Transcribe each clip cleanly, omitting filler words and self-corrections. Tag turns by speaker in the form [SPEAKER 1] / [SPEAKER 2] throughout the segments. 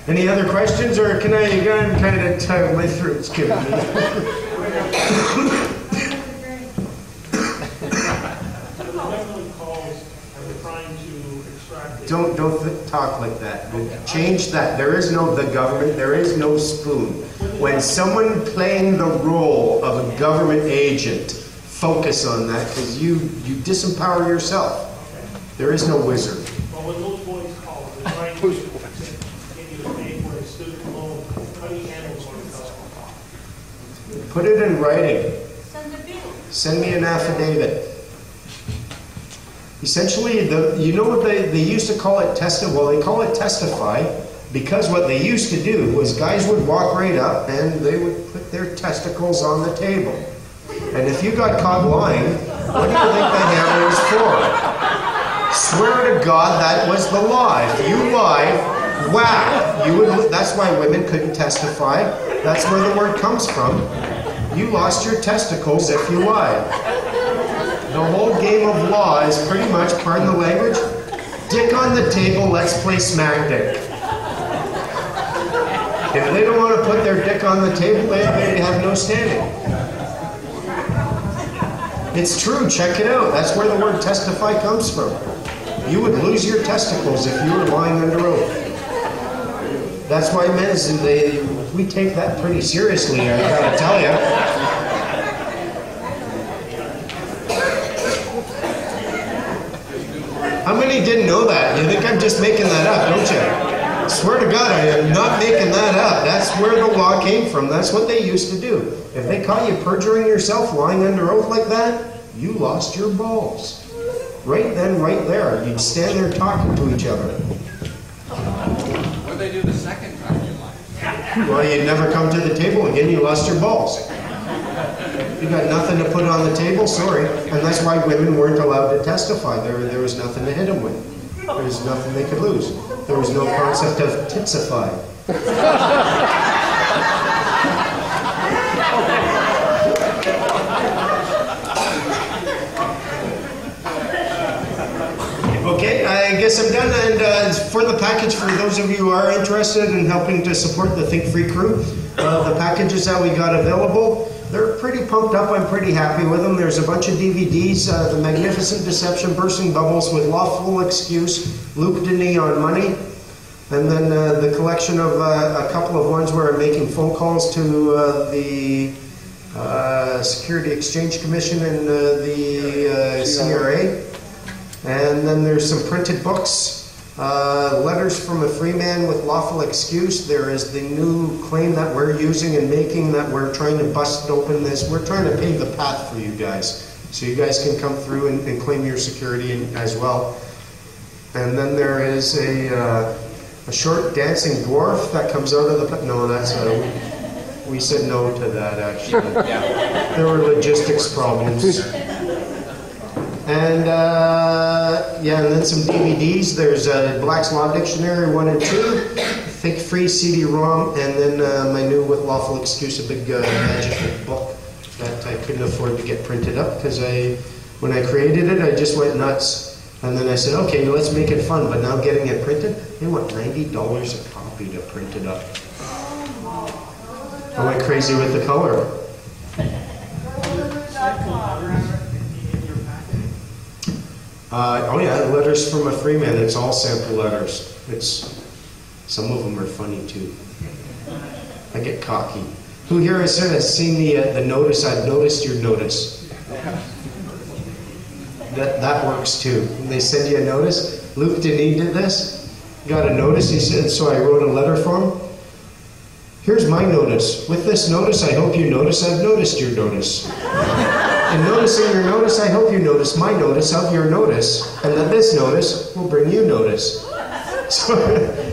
[SPEAKER 1] Any other questions, or can I again kind of tell my throat's giving me? Don't talk like that. Change that. There is no the government. There is no spoon. When someone playing the role of a government agent, focus on that, because you disempower yourself. There is no wizard.
[SPEAKER 2] Well, when those boys call, they're trying to get you to pay for a student loan. How do you handle sort of?
[SPEAKER 1] Put it in writing.
[SPEAKER 3] Send a bill.
[SPEAKER 1] Send me an affidavit. Essentially, you know what they used to call it well, they call it testify, because what they used to do was guys would walk right up and they would put their testicles on the table. And if you got caught lying, what do you think the hammer was for? Swear to God that was the law. If you lied, whack. That's why women couldn't testify. That's where the word comes from. You lost your testicles if you lied. The whole game of law is pretty much, pardon the language, dick on the table, let's play smack dick. If they don't want to put their dick on the table, they have no standing. It's true, check it out. That's where the word testify comes from. You would lose your testicles if you were lying under oath. That's why we take that pretty seriously, I gotta tell you. How many didn't know that? You think I'm just making that up, don't you? I swear to God, I am not making that up. That's where the law came from. That's what they used to do. If they caught you perjuring yourself, lying under oath like that, you lost your balls. Right then, right there. You'd stand there talking to each other.
[SPEAKER 4] What did they do the second time you lied?
[SPEAKER 1] Well, you'd never come to the table again. You lost your balls. You got nothing to put on the table, sorry. And that's why women weren't allowed to testify. There was nothing to hit them with. There was nothing they could lose. There was no concept of titsify. Okay, I guess I'm done. And for the package, for those of you who are interested in helping to support the Think Free crew, the packages that we got available, they're pretty pumped up. I'm pretty happy with them. There's a bunch of DVDs, The Magnificent Deception, Bursting Bubbles with Lawful Excuse, Luke Denis on Money, and then the collection of a couple of ones where I'm making phone calls to the Security Exchange Commission and the CRA. And then there's some printed books. Letters from a Free Man with Lawful Excuse. There is the new claim that we're using and making that we're trying to bust open this. We're trying to pave the path for you guys, so you guys can come through and claim your security as well. And then there is a short dancing dwarf that comes out of the... No, that's we said no to that, actually. There were logistics problems. And yeah, and then some DVDs. There's Black's Law Dictionary 1 and 2, Think Free CD-ROM, and then my new With Lawful Excuse, a big magic book that I couldn't afford to get printed up because when I created it, I just went nuts. And then I said, okay, let's make it fun. But now getting it printed, they want $90 a copy to print it up. I went crazy with the color. Oh yeah, letters from a free man. It's all sample letters. Some of them are funny too. I get cocky. Who here has seen the notice? I've noticed your notice. That works too. They send you a notice. Luke Denis did this. Got a notice. He said, so I wrote a letter for him. Here's my notice. With this notice, I hope you notice I've noticed your notice. And noticing your notice, I hope you notice my notice of your notice, and that this notice will bring you notice. So,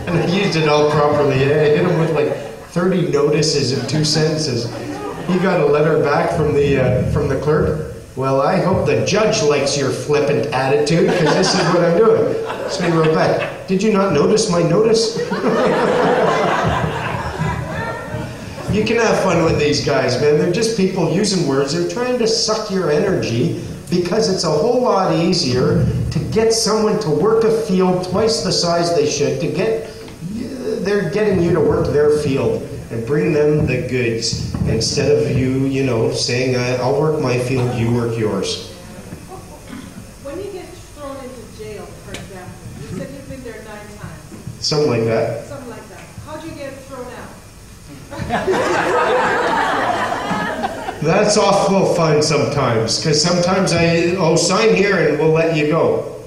[SPEAKER 1] and I used it all properly. I hit him with like 30 notices in 2 sentences. He got a letter back from the clerk. Well, I hope the judge likes your flippant attitude, because this is what I'm doing. So he wrote back, did you not notice my notice? You can have fun with these guys, man. They're just people using words. They're trying to suck your energy because it's a whole lot easier to get someone to work a field twice the size they should, to get they're getting you to work their field and bring them the goods instead of you know, saying, I'll work my field, you work yours.
[SPEAKER 3] When you get thrown into jail, for example, you said you've been there 9 times.
[SPEAKER 1] Something like that.
[SPEAKER 3] Something like that. How'd you get thrown out?
[SPEAKER 1] That's awful fun sometimes, because sometimes sign here and we'll let you go.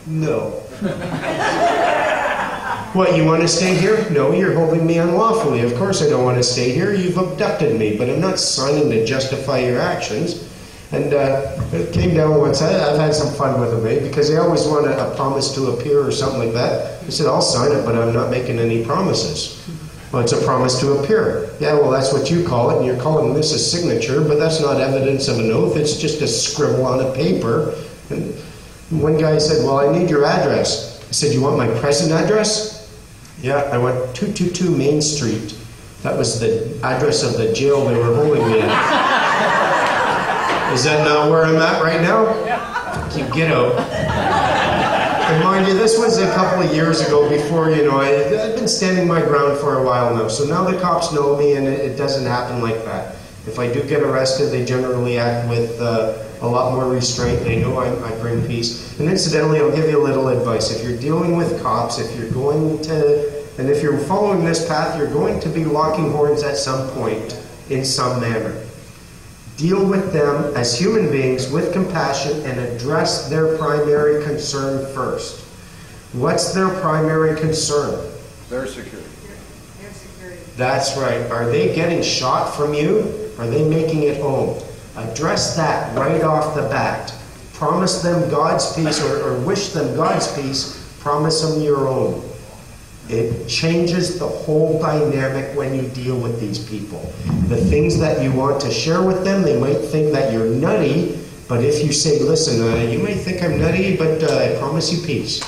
[SPEAKER 1] No. What, you want to stay here? No, you're holding me unlawfully. Of course I don't want to stay here. You've abducted me, but I'm not signing to justify your actions. And it came down once. I've had some fun with them, because they always want a promise to appear or something like that. I said, I'll sign it, but I'm not making any promises. Well, it's a promise to appear. Yeah, well, that's what you call it, and you're calling this a signature, but that's not evidence of an oath. It's just a scribble on a paper. And one guy said, well, I need your address. I said, you want my present address? Yeah, I want 222 Main Street. That was the address of the jail they were holding me at. Is that not where I'm at right now? Yeah. You get out. And mind you, this was a couple of years ago before, you know, I've been standing my ground for a while now. So now the cops know me, and it doesn't happen like that. If I do get arrested, they generally act with a lot more restraint. They know I bring peace. And incidentally, I'll give you a little advice. If you're dealing with cops, if you're following this path, you're going to be locking horns at some point in some manner. Deal with them as human beings with compassion and address their primary concern first. What's their primary concern?
[SPEAKER 4] Their security.
[SPEAKER 3] Their security.
[SPEAKER 1] That's right. Are they getting shot from you? Are they making it home? Address that right off the bat. Promise them God's peace, or wish them God's peace. Promise them your own. It changes the whole dynamic when you deal with these people. The things that you want to share with them, they might think that you're nutty, but if you say, listen, you might think I'm nutty, but I promise you peace.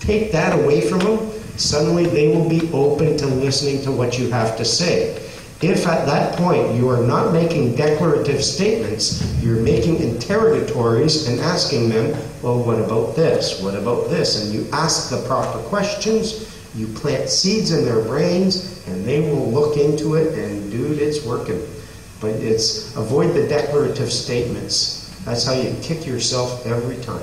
[SPEAKER 1] Take that away from them, suddenly they will be open to listening to what you have to say. If at that point you are not making declarative statements, you're making interrogatories and asking them, well, what about this? What about this? And you ask the proper questions, you plant seeds in their brains, and they will look into it, and dude, it's working. But avoid the declarative statements. That's how you kick yourself every time.